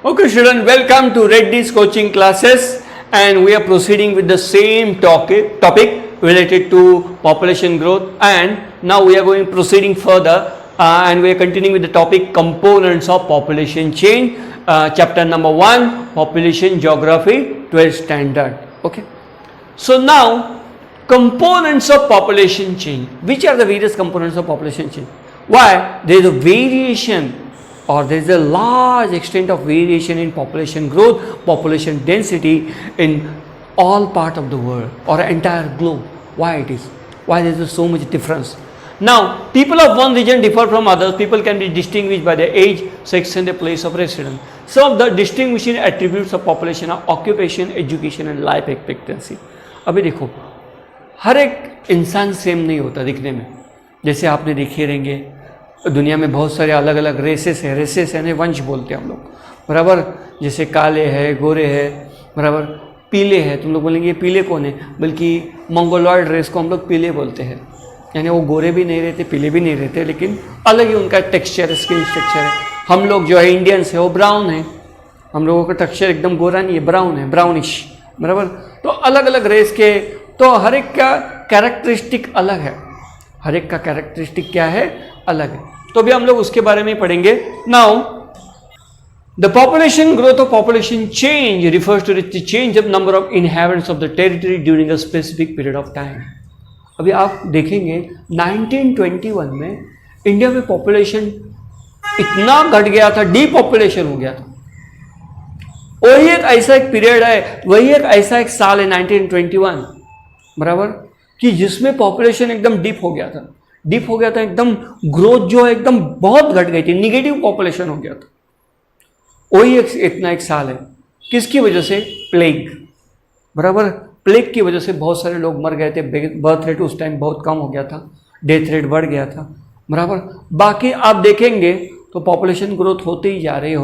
Okay, student, welcome to Reddy's coaching classes, and we are proceeding with the same topic related to population growth. And now we are proceeding further, and we are continuing with the topic components of population change. Chapter number 1, population geography, 12th standard. Okay. So now, components of population change. Which are the various components of population change? Why? There is a variation, or there is a large extent of variation in population growth, population density in all part of the world or entire globe. Why it is? Why there is so much difference? Now, people of one region differ from others. People can be distinguished by their age, sex and their place of residence. Some of the distinguishing attributes of population are occupation, education and life expectancy. अभी देखो, हर एक इंसान same नहीं होता दिखने में. जैसे आपने देखे रहेंगे दुनिया में बहुत सारे अलग अलग रेसेस है, वंश बोलते हैं हम लोग, बराबर. जैसे काले हैं, गोरे हैं, बराबर, पीले हैं. तुम लोग बोलेंगे ये पीले कौन है? बल्कि मंगोलॉयड रेस को हम लोग पीले बोलते हैं. यानी वो गोरे भी नहीं रहते, पीले भी नहीं रहते, लेकिन अलग ही उनका टेक्सचर, स्किन स्ट्रक्चर है. हम लोग जो है इंडियंस है वो ब्राउन है. हम लोगों का टेक्सचर एकदम गोरा नहीं है, ब्राउन है, ब्राउनिश, बराबर. तो अलग अलग रेस के, तो हर एक का कैरेक्टरिस्टिक अलग है. हर एक का कैरेक्टरिस्टिक क्या है? अलग है. तो भी हम लोग उसके बारे में पढ़ेंगे. नाउ द पॉपुलेशन ग्रोथ और population change refers to the change of number of inhabitants of the territory during a specific period of time. अभी आप देखेंगे 1921 में इंडिया में पॉपुलेशन इतना घट गया था, डीपॉपुलेशन हो गया था. वही एक ऐसा एक पीरियड है, वही एक ऐसा एक साल है 1921, बराबर, कि जिसमें पॉपुलेशन एकदम डीप हो गया था. एकदम ग्रोथ जो है एकदम बहुत घट गई थी, निगेटिव पॉपुलेशन हो गया था. वही इतना एक साल है. किसकी वजह से? प्लेग, बराबर. प्लेग की वजह से बहुत सारे लोग मर गए थे. बर्थ रेट उस टाइम बहुत कम हो गया था, डेथ रेट बढ़ गया था, बराबर. बाकी आप देखेंगे तो पॉपुलेशन ग्रोथ होते ही जा रही है.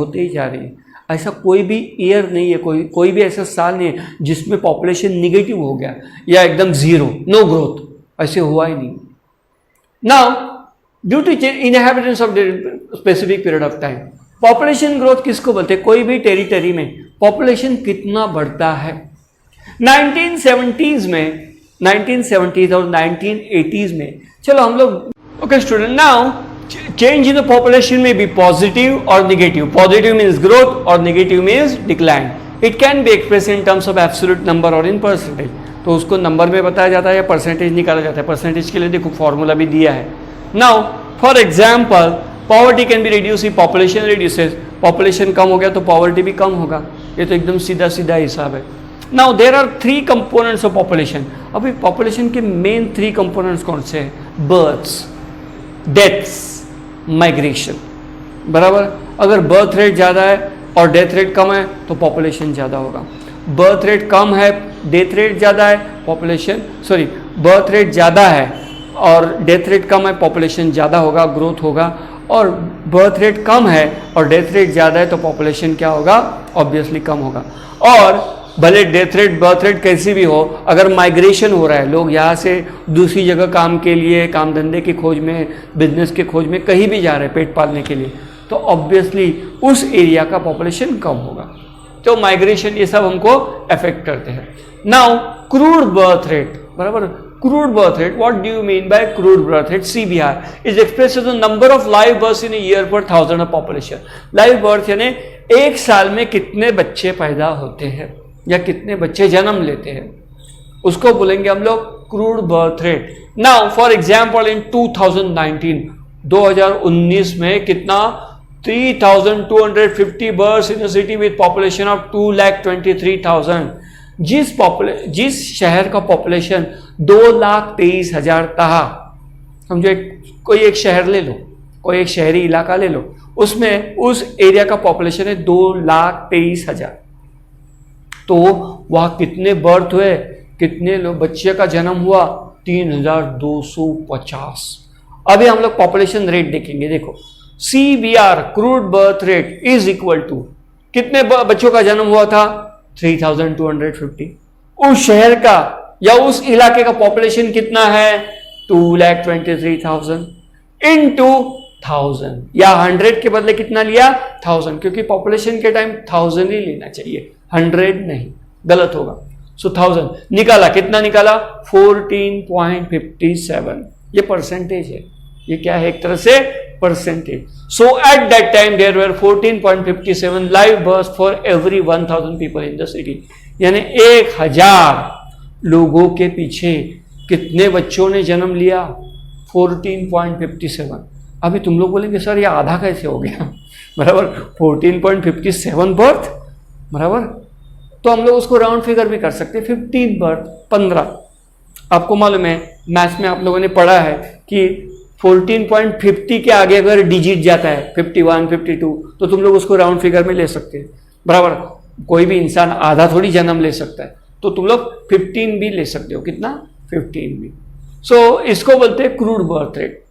ऐसा कोई भी ईयर नहीं है, कोई भी ऐसा साल नहीं है जिसमें पॉपुलेशन निगेटिव हो गया या एकदम जीरो, नो ग्रोथ. ऐसे हुआ ही नहीं. Now, due to inhabitants of the specific period of time, population growth किसको बोलते हैं? कोई भी टेरिटरी में पॉपुलेशन कितना बढ़ता है. 1970s और 1980s में, चलो हम लोग, okay student, now change in the population may be positive or negative. Positive means growth or negative means decline. It can be expressed in terms of absolute number or in percentage. तो उसको number में बताया जाता है या percentage निकाला जाता है. परसेंटेज के लिए देखो फॉर्मूला भी दिया है. Now for example, poverty can be reduce, population reduces. Population कम हो गया तो पॉवर्टी भी कम होगा. ये तो एकदम सीधा हिसाब है. Now there are 3 components of population. अभी पॉपुलेशन के मेन 3 कंपोनेंट्स कौन से हैं? बर्थ्स, डेथ्स, माइग्रेशन, बराबर. अगर बर्थ रेट ज़्यादा है और डेथ रेट कम है तो पॉपुलेशन ज़्यादा होगा. बर्थ रेट कम है, डेथ रेट ज़्यादा है, बर्थ रेट ज़्यादा है और डेथ रेट कम है, पॉपुलेशन ज़्यादा होगा, ग्रोथ होगा. और बर्थ रेट कम है और डेथ रेट ज़्यादा है तो पॉपुलेशन क्या होगा? ऑब्वियसली कम होगा. और भले डेथ रेट बर्थ रेट कैसी भी हो, अगर माइग्रेशन हो रहा है, लोग यहाँ से दूसरी जगह काम के लिए, काम धंधे की खोज में, बिजनेस के खोज में कहीं भी जा रहे हैं पेट पालने के लिए, तो ऑब्वियसली उस एरिया का पॉपुलेशन कम होगा. तो माइग्रेशन ये सब हमको अफेक्ट करते हैं. नाउ क्रूड बर्थ रेट, बराबर. Crude birth rate, what do you mean by crude birth rate? CBR is expressed as the number of live births in a year per 1000 of population. Live birth यानी एक साल में कितने बच्चे पैदा होते हैं या कितने बच्चे जन्म लेते हैं, उसको बोलेंगे हम लोग crude birth rate. Now for example in 2019 में कितना? 3250 births in a city with population of 2,23,000. जिस शहर का पॉपुलेशन 2,23,000 था, समझो कोई एक शहर ले लो, कोई एक शहरी इलाका ले लो, उसमें उस एरिया का पॉपुलेशन है 2,23,000. तो वहाँ कितने बर्थ हुए, कितने लोग बच्चे का जन्म हुआ? 3,250. अभी हम लोग पॉपुलेशन रेट देखेंगे. देखो, CBR crude birth rate is equal to कितने बच्चों का जन्म हुआ था? 3,250. उस शहर का या उस इलाके का पॉपुलेशन कितना है? 2,23,000 इनटू 1000 या 100 के बदले कितना लिया 1000, क्योंकि पॉपुलेशन के टाइम 1000 ही लेना चाहिए, 100 नहीं, गलत होगा। सो 1000 निकाला, कितना निकाला 14.57, ये परसेंटेज है, ये क्या है एक तरह से percentage. So at that time there were 14.57 live birth for every 1000 people in the city, यानी 1000 लोगों के पीछे कितने बच्चों ने जन्म लिया 14.57। अभी तुम लोग बोलेंगे सर ये आधा कैसे हो गया बराबर 14.57 बर्थ बराबर, तो हम लोग उसको राउंड फिगर भी कर सकते हैं 15 बर्थ 15। आपको मालूम है मैथ्स में आप लोगों ने पढ़ा है कि 14.50 के आगे अगर डिजिट जाता है 51 52 तो तुम लोग उसको राउंड फिगर में ले सकते हैं बराबर। कोई भी इंसान आधा थोड़ी जन्म ले सकता है, तो तुम लोग 15 भी ले सकते हो, कितना 15 भी। सो इसको बोलते हैं क्रूड बर्थ रेट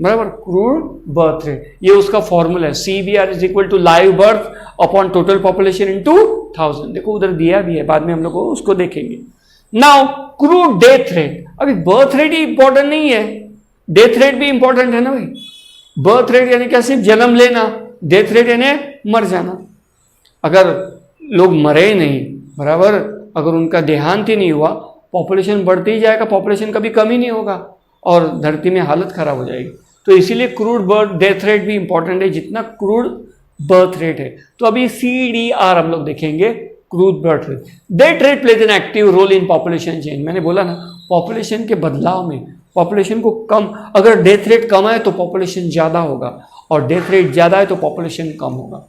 बराबर, क्रूड बर्थ रेट, ये उसका फॉर्मूला है CBR is equal to live birth upon total population into 1000। देखो उधर दिया भी है, बाद में हम लोग उसको देखेंगे। नाउ क्रूड डेथ रेट, अभी बर्थ रेट ही इंपॉर्टेंट नहीं है, डेथ रेट भी इंपॉर्टेंट है ना भाई। बर्थ रेट यानी क्या, सिर्फ जन्म लेना, डेथ रेट यानी मर जाना। अगर लोग मरे ही नहीं बराबर, अगर उनका देहांत ही नहीं हुआ, पॉपुलेशन बढ़ते ही जाएगा, पॉपुलेशन कभी कम ही नहीं होगा और धरती में हालत खराब हो जाएगी। तो इसीलिए क्रूड बर्थ डेथ रेट भी इंपॉर्टेंट है जितना क्रूड बर्थ रेट है। तो अभी CDR हम लोग देखेंगे, crude birth rate. Death rate plays an active role in population change. मैंने बोला ना पॉपुलेशन के बदलाव में, पॉपुलेशन को कम, अगर डेथ रेट कम है तो पॉपुलेशन ज़्यादा होगा और डेथ रेट ज़्यादा है तो पॉपुलेशन कम होगा।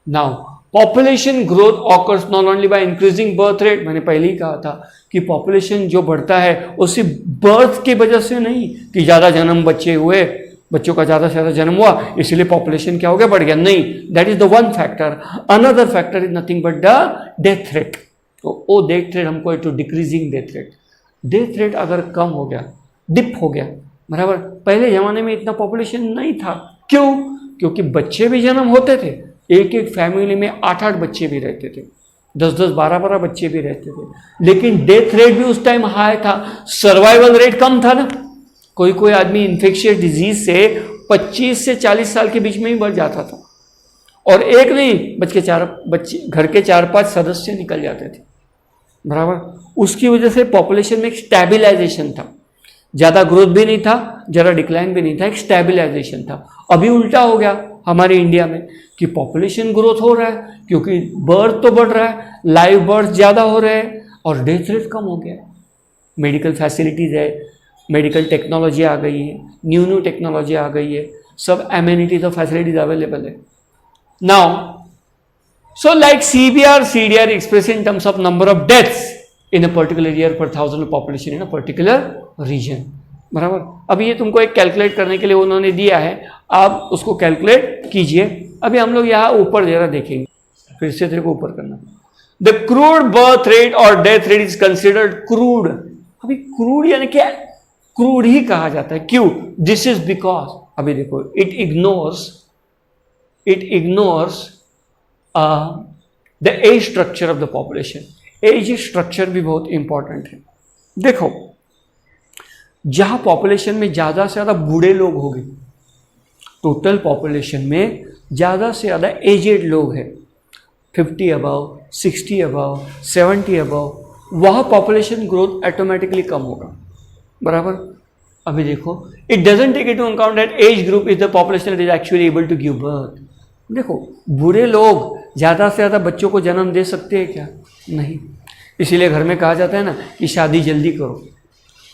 Now population growth occurs not only by increasing birth rate, मैंने पहले ही कहा था कि पॉपुलेशन जो बढ़ता है वो सिर्फ बर्थ की वजह से नहीं कि ज़्यादा जन्म बच्चे हुए, बच्चों का ज़्यादा से ज़्यादा जन्म हुआ इसलिए पॉपुलेशन क्या हो गया, बढ़ गया, नहीं, that is the one factor. Another factor is nothing but the death rate. तो वो डेथ रेट हमको to decreasing death rate. Death rate अगर कम हो गया, डिप हो गया बराबर, पहले ज़माने में इतना पॉपुलेशन नहीं था, क्यों, क्योंकि बच्चे भी जन्म होते थे, एक एक फैमिली में 8-8 बच्चे भी रहते थे, 10-10 12-12 बच्चे भी रहते थे, लेकिन डेथ रेट भी उस टाइम हाई था, सर्वाइवल रेट कम था ना। कोई कोई आदमी इन्फेक्शियस डिजीज से 25 से 40 साल के बीच में ही मर जाता था, और एक नहीं बच्चे घर के 4-5 सदस्य निकल जाते थे बराबर। उसकी वजह से पॉपुलेशन में एक स्टेबिलाइजेशन था, ज़्यादा ग्रोथ भी नहीं था, ज़्यादा डिक्लाइन भी नहीं था, एक स्टेबिलाइजेशन था। अभी उल्टा हो गया हमारे इंडिया में कि पॉपुलेशन ग्रोथ हो रहा है क्योंकि बर्थ तो बढ़ रहा है, लाइव बर्थ ज़्यादा हो रहे हैं और डेथ रेट कम हो गया। मेडिकल फैसिलिटीज़ है, मेडिकल टेक्नोलॉजी आ गई है, न्यू टेक्नोलॉजी आ गई है, सब एम्यूनिटीज और फैसिलिटीज अवेलेबल है now. So like CBR CDR express in terms of number of deaths in a particular year per 1000 population in a particular region बराबर। अभी ये तुमको एक कैलकुलेट करने के लिए उन्होंने दिया है, आप उसको कैलकुलेट कीजिए। अभी हम लोग यहाँ ऊपर जरा देखेंगे, फिर से तेरे को ऊपर करना। द क्रूड बर्थ रेट और death rate is considered crude. अभी क्रूड यानी क्या, क्रूड ही कहा जाता है, क्यों, दिस इज बिकॉज, अभी देखो it ignores the age structure of the population. Age structure भी बहुत इंपॉर्टेंट है। देखो जहां पॉपुलेशन में ज्यादा से ज्यादा बूढ़े लोग होंगे, टोटल पॉपुलेशन में ज्यादा से ज्यादा एजेड लोग हैं, 50 अबव, 60 अबव, 70 अबव, वह पॉपुलेशन ग्रोथ ऑटोमेटिकली कम होगा बराबर। अभी देखो it doesn't take into account that age group is the population that is actually able to give birth. देखो बूढ़े लोग ज़्यादा से ज़्यादा बच्चों को जन्म दे सकते हैं क्या, नहीं, इसीलिए घर में कहा जाता है ना कि शादी जल्दी करो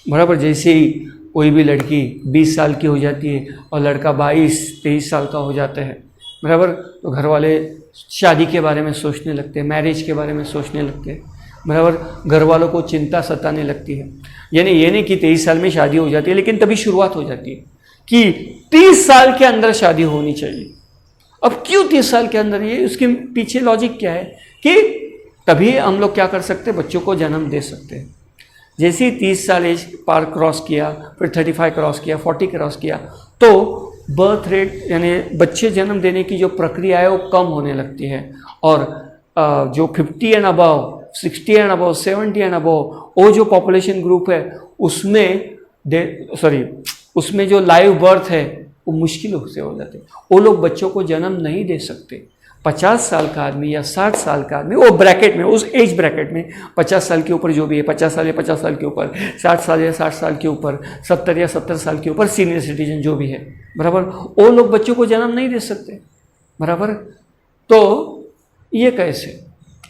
बराबर। जैसे ही कोई भी लड़की 20 साल की हो जाती है और लड़का 22-23 साल का हो जाता है बराबर, तो घर वाले शादी के बारे में सोचने लगते हैं, मैरिज के बारे में सोचने लगते हैं बराबर। घर वालों को चिंता सताने लगती है। यानी ये नहीं कि 23 साल में शादी हो जाती है, लेकिन तभी शुरुआत हो जाती है कि 30 साल के अंदर शादी होनी चाहिए। अब क्यों 30 साल के अंदर, ये उसके पीछे लॉजिक क्या है कि तभी हम लोग क्या कर सकते हैं, बच्चों को जन्म दे सकते हैं। जैसे ही 30 साल एज पार क्रॉस किया, फिर 35 क्रॉस किया, 40 क्रॉस किया, तो बर्थ रेट यानी बच्चे जन्म देने की जो प्रक्रिया है वो कम होने लगती है। और जो 50 and above, 60 and above, 70 and above, वो जो पॉपुलेशन ग्रुप है उसमें उसमें जो लाइव बर्थ है वो मुश्किल से हो जाते। वो लोग बच्चों को जन्म नहीं दे सकते। 50 साल का आदमी या 60 साल का आदमी, वो ब्रैकेट में, उस एज ब्रैकेट में 50 साल के ऊपर जो भी है, 50 साल या 50 साल के ऊपर, 60 साल या 60 साल के ऊपर, 70 या 70 साल के ऊपर सीनियर सिटीजन जो भी है, बराबर, वो लोग बच्चों को जन्म नहीं दे सकते, बराबर। तो ये कैसे?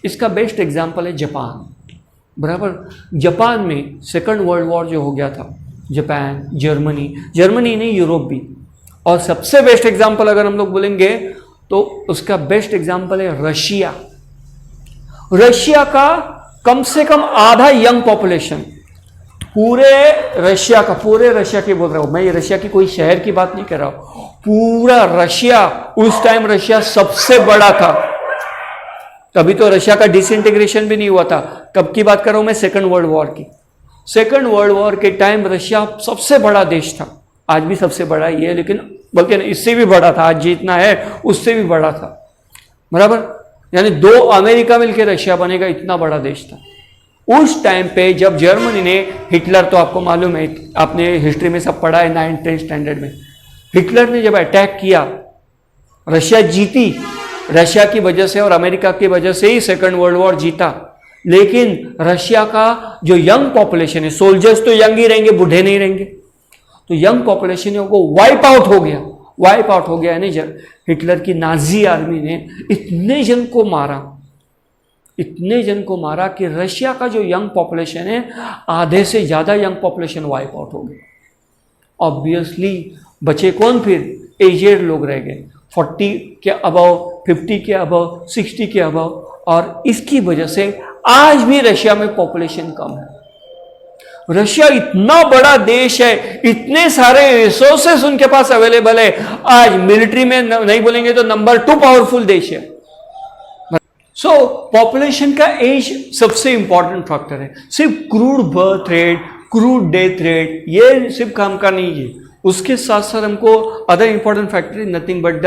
इसका बेस्ट एग्जाम्पल है जापान, बराबर। जापान में सेकंड वर्ल्ड वॉर जो हो गया था, जापान, जर्मनी नहीं, यूरोप भी। और सबसे बेस्ट एग्जाम्पल अगर हम लोग बोलेंगे तो उसका बेस्ट एग्जाम्पल है रशिया। रशिया का कम से कम आधा यंग पॉपुलेशन, पूरे रशिया की बोल रहा हूं मैं, ये रशिया की कोई शहर की बात नहीं कर रहा हूं, पूरा रशिया। उस टाइम रशिया सबसे बड़ा था, तभी तो रशिया का डिसइंटीग्रेशन भी नहीं हुआ था। कब की बात कर रहा हूं मैं? सेकंड वर्ल्ड वॉर की। सेकंड वर्ल्ड वॉर के टाइम रशिया सबसे बड़ा देश था, आज भी सबसे बड़ा ही है, लेकिन बल्कि इससे भी बड़ा था, आज जितना है उससे भी बड़ा था, बराबर। यानी 2 अमेरिका मिलकर रशिया बनेगा, इतना बड़ा देश था। उस टाइम पे जब जर्मनी ने, हिटलर तो आपको मालूम है, आपने हिस्ट्री में सब पढ़ा है 9th-10th स्टैंडर्ड में, हिटलर ने जब अटैक किया, रशिया जीती, रशिया की वजह से और अमेरिका की वजह से ही सेकंड वर्ल्ड वॉर जीता। लेकिन रशिया का जो यंग पॉपुलेशन है, सोल्जर्स तो यंग ही रहेंगे, बूढ़े नहीं रहेंगे, तो यंग पॉपुलेशन है वो वाइप आउट हो गया। यानी हिटलर की नाजी आर्मी ने इतने जन को मारा कि रशिया का जो यंग पॉपुलेशन है, आधे से ज्यादा यंग पॉपुलेशन वाइप आउट हो गया। ऑब्वियसली बचे कौन? फिर एजेड लोग रह गए, 40 के अबव, 50 के अबव, 60 के अबव। और इसकी वजह से आज भी रशिया में पॉपुलेशन कम है। रशिया इतना बड़ा देश है, इतने सारे रिसोर्सेस उनके पास अवेलेबल है, आज मिलिट्री में नहीं बोलेंगे तो नंबर 2 पावरफुल देश है। सो पॉपुलेशन का एज सबसे इंपॉर्टेंट फैक्टर है। सिर्फ crude birth rate, crude death rate ये सिर्फ काम का नहीं है, उसके साथ साथ हमको other important factor is nothing but the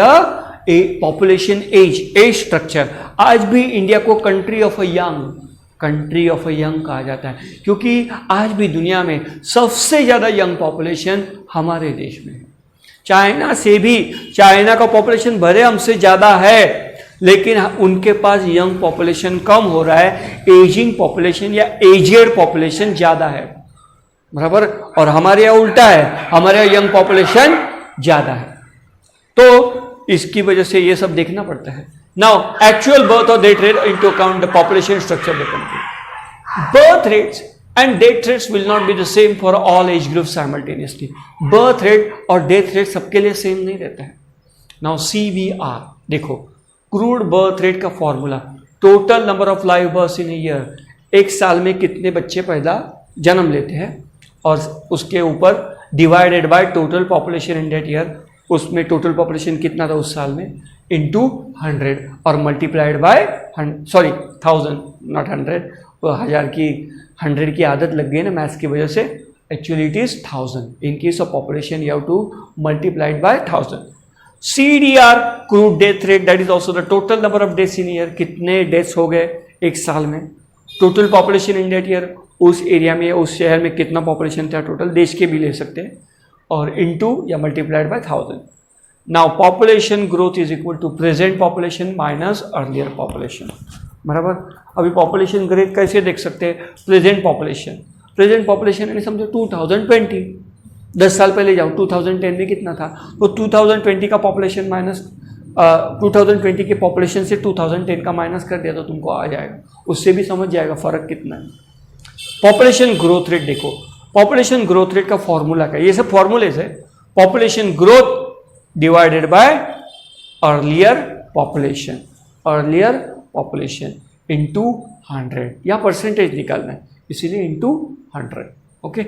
population age structure. आज भी इंडिया को कंट्री ऑफ अ यंग कहा जाता है, क्योंकि आज भी दुनिया में सबसे ज्यादा यंग पॉपुलेशन हमारे देश में है। चाइना का पॉपुलेशन भले हमसे ज्यादा है, लेकिन उनके पास यंग पॉपुलेशन कम हो रहा है, एजिंग पॉपुलेशन या एजेड पॉपुलेशन ज्यादा है, बराबर। और हमारे यहाँ उल्टा है, हमारे यहाँ यंग पॉपुलेशन ज्यादा है। तो इसकी वजह से ये सब देखना पड़ता है। नाउ एक्चुअल बर्थ और death rate into account the population structure of the country. Birth rates and death rates will not be the same for all age group simultaneously. Birth rate और डेथ रेट सबके लिए same नहीं रहता है। Now CVR देखो, crude birth rate का formula, total number of live birth in year. एक साल में कितने बच्चे पैदा जन्म लेते हैं, और उसके ऊपर divided by total population in that year. उसमें टोटल पॉपुलेशन कितना था उस साल में, इनटू 100 और मल्टीप्लाइड बाय 1000 नॉट 100, 100 की आदत लग गई ना मैथ्स की वजह से, actually it is 1000। In case of population you have two multiplied by 1000। CDR crude death rate, that is also the total number of deaths in year, कितने डेथ्स हो गए एक साल में, total population in that year, उस area में उस शहर में कितना पॉपुलेशन था टोटल, देश के भी ले सकते हैं, और इनटू या multiplied by 1000। Now population growth is equal to present population minus earlier population, बराबर। अभी पॉपुलेशन ग्रोथ कैसे देख सकते हैं? प्रेजेंट पॉपुलेशन यानी समझो 2020, 10 साल पहले जाओ, 2010 में कितना था, तो 2020 का पॉपुलेशन माइनस 2020 के पॉपुलेशन से 2010 का माइनस कर दिया तो तुमको आ जाएगा, उससे भी समझ जाएगा फर्क कितना है। पॉपुलेशन ग्रोथ रेट देखो, पॉपुलेशन ग्रोथ रेट का फॉर्मूला क्या है? ये सब फॉर्मूले है। Population growth divided by earlier population into 100, या परसेंटेज निकालना है इसीलिए इनटू 100। ओके,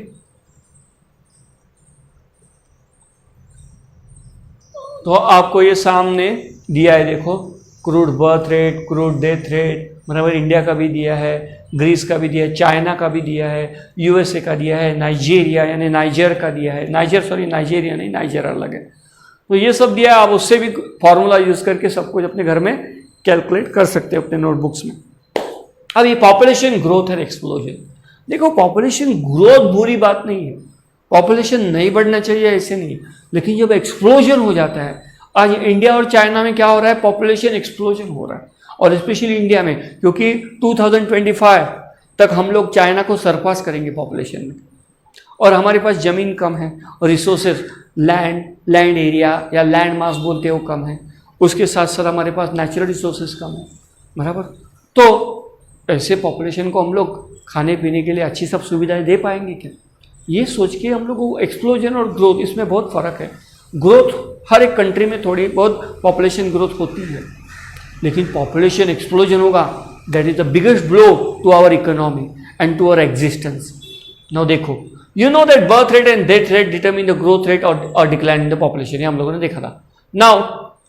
तो आपको ये सामने दिया है, देखो, crude birth rate, crude death rate, बराबर। इंडिया का भी दिया है, ग्रीस का भी दिया है, चाइना का भी दिया है, USA का दिया है, नाइजीरिया यानी नाइजर का दिया है, नाइजीरिया नहीं, नाइजर अलग है। तो ये सब दिया है, आप उससे भी फॉर्मूला यूज करके सब कुछ अपने घर में कैलकुलेट कर सकते हो अपने नोटबुक्स में। अब ये पॉपुलेशन ग्रोथ है एक्सप्लोजन। देखो, पॉपुलेशन ग्रोथ बुरी बात नहीं है, पॉपुलेशन नहीं बढ़ना चाहिए ऐसे नहीं, लेकिन जब एक्सप्लोजन हो जाता है, आज इंडिया और चाइना में क्या हो रहा है, पॉपुलेशन एक्सप्लोजन हो रहा है, और स्पेशली इंडिया में, क्योंकि 2025 तक हम लोग चाइना को सरपास करेंगे पॉपुलेशन में, और हमारे पास ज़मीन कम है और रिसोर्सेज लैंड एरिया या लैंड मास बोलते हैं वो कम है, उसके साथ साथ हमारे पास नेचुरल रिसोर्सेज कम है, बराबर। तो ऐसे पॉपुलेशन को हम लोग खाने पीने के लिए अच्छी सब सुविधाएं दे पाएंगे क्या, ये सोच के हम लोग को एक्सप्लोजन और ग्रोथ, इसमें बहुत फ़र्क है। ग्रोथ हर एक कंट्री में थोड़ी बहुत पॉपुलेशन ग्रोथ होती है, लेकिन पॉपुलेशन एक्सप्लोजन होगा, that is the biggest blow to our economy and to our existence. Now देखो, you know that birth rate and death rate determine the growth rate और डिक्लाइन इन द पॉपुलेशन, ये हम लोगों ने देखा था। Now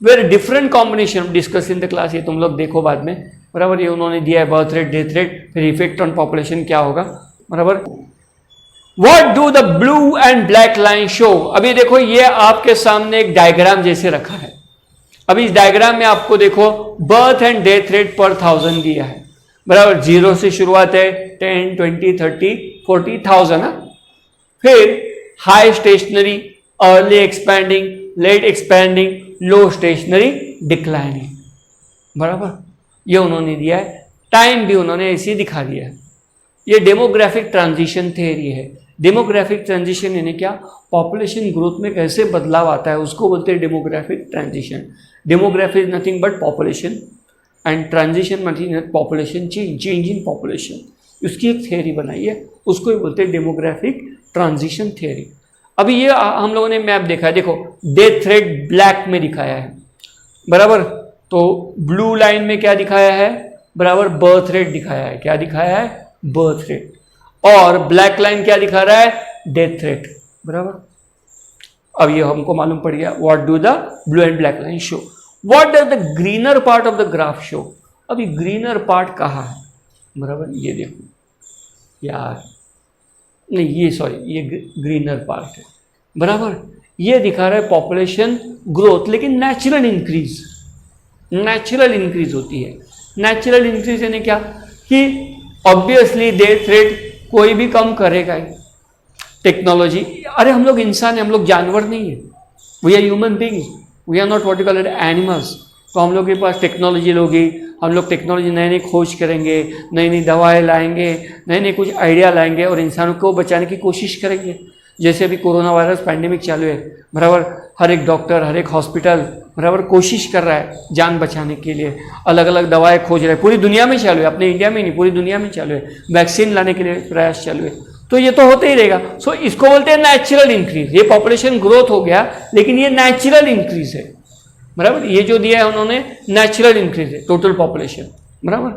very different combination discuss in the class, ये तुम लोग देखो बाद में, बराबर। ये उन्होंने दिया है बर्थ रेट, डेथ रेट, फिर इफेक्ट ऑन पॉपुलेशन क्या होगा, बराबर। What do the blue and black line show? अभी देखो ये आपके सामने एक डायग्राम जैसे रखा है। अभी इस डायग्राम में आपको देखो बर्थ एंड डेथ रेट पर 1000 दिया है, बराबर। 0 से शुरुआत है, 10, 20, 30, 40,000। फिर high stationary, early expanding, late expanding, low stationary, declining, बराबर। ये उन्होंने दिया है, टाइम भी उन्होंने ऐसे ही दिखा दिया है। ये डेमोग्राफिक ट्रांजिशन थ्योरी है। डेमोग्राफिक ट्रांजिशन यानी क्या, पॉपुलेशन ग्रोथ में कैसे बदलाव आता है उसको बोलते हैं demographic transition. Demography is nothing but population and transition nothing population change in population, उसकी एक थ्योरी बनाई है, उसको ही बोलते हैं डेमोग्राफिक ट्रांजिशन थ्योरी। अभी ये हम लोगों ने मैप देखा है, देखो डेथ रेट ब्लैक में दिखाया है, बराबर। तो ब्लू लाइन में क्या दिखाया है, बराबर, बर्थ रेट दिखाया है। क्या दिखाया है, बर्थ रेट। और ब्लैक लाइन क्या दिखा रहा है, डेथ रेट, बराबर। अब ये हमको मालूम पड़ गया, what do the blue and black line show, what does the greener part of the graph show. अभी ग्रीनर पार्ट कहाँ है, बराबर, ये देखो यार, नहीं ये सॉरी, ये ग्रीनर पार्ट है, बराबर। ये दिखा रहा है पॉपुलेशन ग्रोथ, लेकिन नेचुरल इंक्रीज, नेचुरल इंक्रीज होती है। नेचुरल इंक्रीज यानी क्या, कि ऑब्वियसली डेथ रेट कोई भी कम करेगा ही, टेक्नोलॉजी। अरे हम लोग इंसान हैं, हम लोग जानवर नहीं है, we are human beings, we are not what you call it animals. तो हम लोग के पास टेक्नोलॉजी होगी, हम लोग टेक्नोलॉजी नई नई खोज करेंगे, नई नई दवाएं लाएंगे, नए नए कुछ आइडिया लाएंगे और इंसानों को बचाने की कोशिश करेंगे। जैसे अभी कोरोना वायरस पैंडेमिक चालू है, बराबर, हर एक डॉक्टर, हर एक हॉस्पिटल, बराबर, कोशिश कर रहा है जान बचाने के लिए, अलग अलग दवाएं खोज रहा है, पूरी दुनिया में चालू है, अपने इंडिया में नहीं पूरी दुनिया में चालू है, वैक्सीन लाने के लिए प्रयास चालू है। तो ये तो होते ही रहेगा। सो इसको बोलते हैं नेचुरल इंक्रीज। ये पॉपुलेशन ग्रोथ हो गया, लेकिन ये नेचुरल इंक्रीज है, बराबर। ये जो दिया है उन्होंने नेचुरल इंक्रीज है, टोटल पॉपुलेशन, बराबर।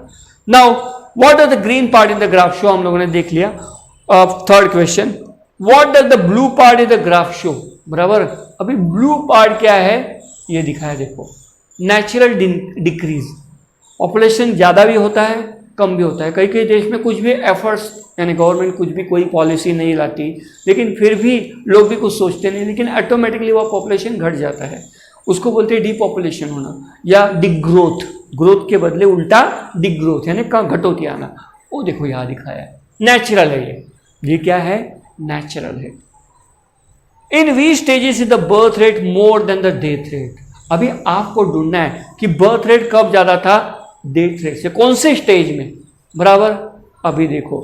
Now what are the green part in the graph show, हम लोगों ने देख लिया। Third question, what does the blue part in the graph show, बराबर। अभी ब्लू पार्ट क्या है, ये दिखाया, देखो नेचुरल डिक्रीज। पॉपुलेशन ज़्यादा भी होता है, कम भी होता है। कई कई देश में कुछ भी एफर्ट्स, यानी गवर्नमेंट कुछ भी कोई पॉलिसी नहीं लाती, लेकिन फिर भी लोग भी कुछ सोचते नहीं, लेकिन ऑटोमेटिकली वह पॉपुलेशन घट जाता है। उसको बोलते हैं डिपॉपुलेशन होना या डिग्रोथ। ग्रोथ के बदले उल्टा डिग्रोथ यानी घटोती आना। वो देखो यहाँ दिखाया है, नेचुरल है ये क्या है, नेचुरल है। In we stages is the birth rate more than the death rate. अभी आपको ढूंढना है कि बर्थ रेट कब ज्यादा था, डेथ रेट से, कौन से स्टेज में, बराबर। अभी देखो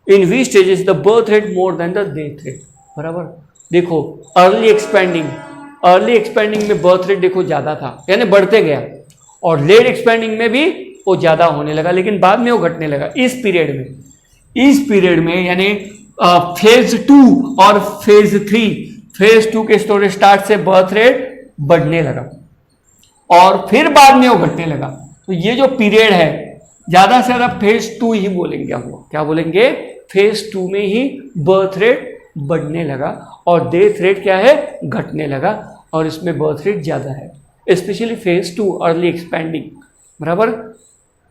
in we stages the birth rate more than the death rate, बराबर। देखो अर्ली एक्सपेंडिंग में बर्थ रेट देखो ज्यादा था, यानी बढ़ते गया, और लेट एक्सपेंडिंग में भी वो ज्यादा होने लगा, लेकिन बाद में वो घटने लगा। इस पीरियड में यानी फेज 2 और फेज 3, फेज 2 के स्टार्ट से बर्थ रेट बढ़ने लगा और फिर बाद में वो घटने लगा। तो ये जो पीरियड है ज्यादा से ज्यादा फेज 2 ही बोलेंगे हम लोग। क्या बोलेंगे, फेज 2 में ही बर्थ रेट बढ़ने लगा और डेथ रेट क्या है, घटने लगा, और इसमें बर्थ रेट ज्यादा है, स्पेशली फेज 2 अर्ली एक्सपेंडिंग, बराबर,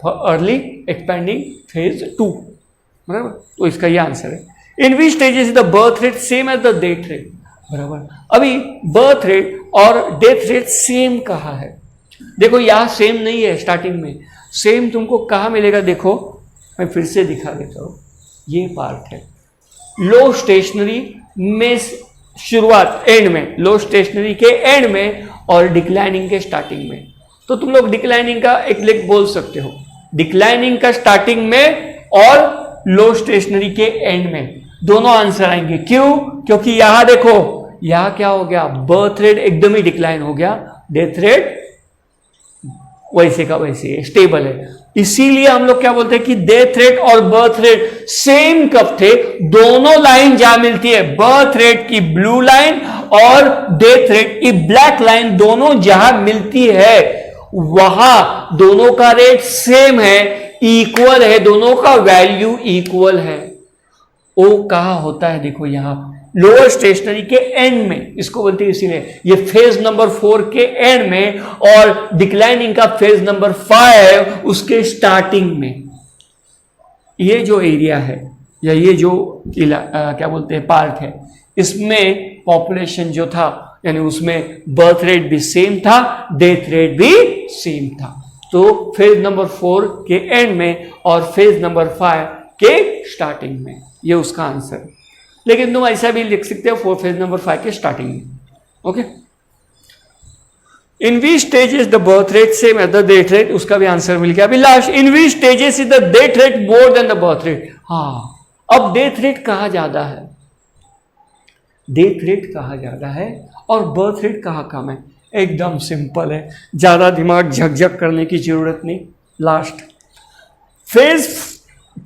अर्ली एक्सपेंडिंग फेज 2, बराबर। तो इसका ये आंसर है। In which stages is the birth rate same as the death rate, बराबर। अभी बर्थ रेट और डेथ रेट सेम कहाँ है, देखो यहाँ सेम नहीं है, स्टार्टिंग में सेम तुमको कहाँ मिलेगा, देखो मैं फिर से दिखा देता हूँ, ये पार्ट है लो स्टेशनरी में शुरुआत, एंड में, लो स्टेशनरी के एंड में और डिक्लाइनिंग के स्टार्टिंग में। तो तुम लोग डिक्लाइनिंग का एक लेख बोल सकते हो, डिक्लाइनिंग का स्टार्टिंग में और लो स्टेशनरी के एंड में, दोनों आंसर आएंगे। क्यों? क्योंकि यहां देखो, यहां क्या हो गया, बर्थ रेट एकदम ही डिक्लाइन हो गया, डेथ रेट वैसे का वैसे स्टेबल है। इसीलिए हम लोग क्या बोलते हैं कि डेथ रेट और बर्थ रेट सेम कब थे, दोनों लाइन जहां मिलती है, बर्थ रेट की ब्लू लाइन और डेथ रेट की ब्लैक लाइन, दोनों जहां मिलती है वहां दोनों का रेट सेम है, इक्वल है, दोनों का वैल्यू इक्वल है। ओ कहां होता है, देखो यहां लोअर स्टेशनरी के एंड में, इसको बोलते हैं, इसीलिए ये फेज नंबर 4 के एंड में और डिक्लाइनिंग का फेज नंबर 5 उसके स्टार्टिंग में। ये जो एरिया है या ये जो क्या बोलते हैं पार्ट है, इसमें पॉपुलेशन जो था यानी उसमें बर्थ रेट भी सेम था, डेथ रेट भी सेम था। तो फेज नंबर 4 के एंड में और फेज नंबर 5 के स्टार्टिंग में, ये उसका आंसर है। लेकिन तुम ऐसा भी लिख सकते हो फेज नंबर 5 के स्टार्टिंग में। Okay, in we stages the birth rate same as the death rate, उसका भी आंसर मिल गया। अभी last, in we stages is the death rate more than the birth rate. हाँ, अब डेथ रेट कहाँ ज्यादा है, डेथ रेट कहाँ ज्यादा है और बर्थ रेट कहाँ कम है? एकदम सिंपल है, ज्यादा दिमाग झकझक करने की जरूरत नहीं। लास्ट फेज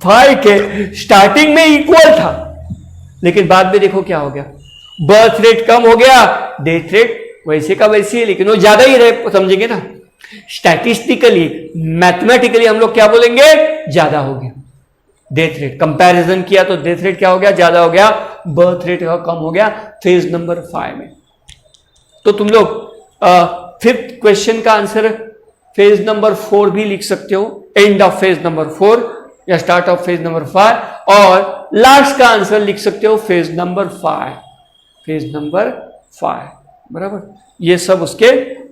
5 के स्टार्टिंग में इक्वल था, लेकिन बाद में देखो क्या हो गया, बर्थ रेट कम हो गया, डेथ रेट वैसे का वैसे है, लेकिन वो ज्यादा ही रहे, समझेंगे ना। स्टैटिस्टिकली, मैथमेटिकली हम लोग क्या बोलेंगे, ज्यादा हो गया डेथ रेट। कंपैरिजन किया तो डेथ रेट क्या हो गया, ज्यादा हो गया, बर्थ रेट कम हो गया फेज नंबर 5 में। तो तुम लोग फिफ्थ क्वेश्चन का आंसर फेज नंबर 4 भी लिख सकते हो, एंड ऑफ फेज नंबर 4 या स्टार्ट ऑफ फेज नंबर 5, और लास्ट का आंसर लिख सकते हो फेज नंबर 5, फेज नंबर 5, बराबर। ये सब उसके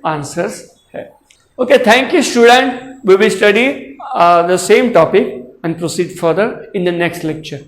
आंसर्स है। Okay, thank you student, we will study the same topic and proceed further in the next lecture.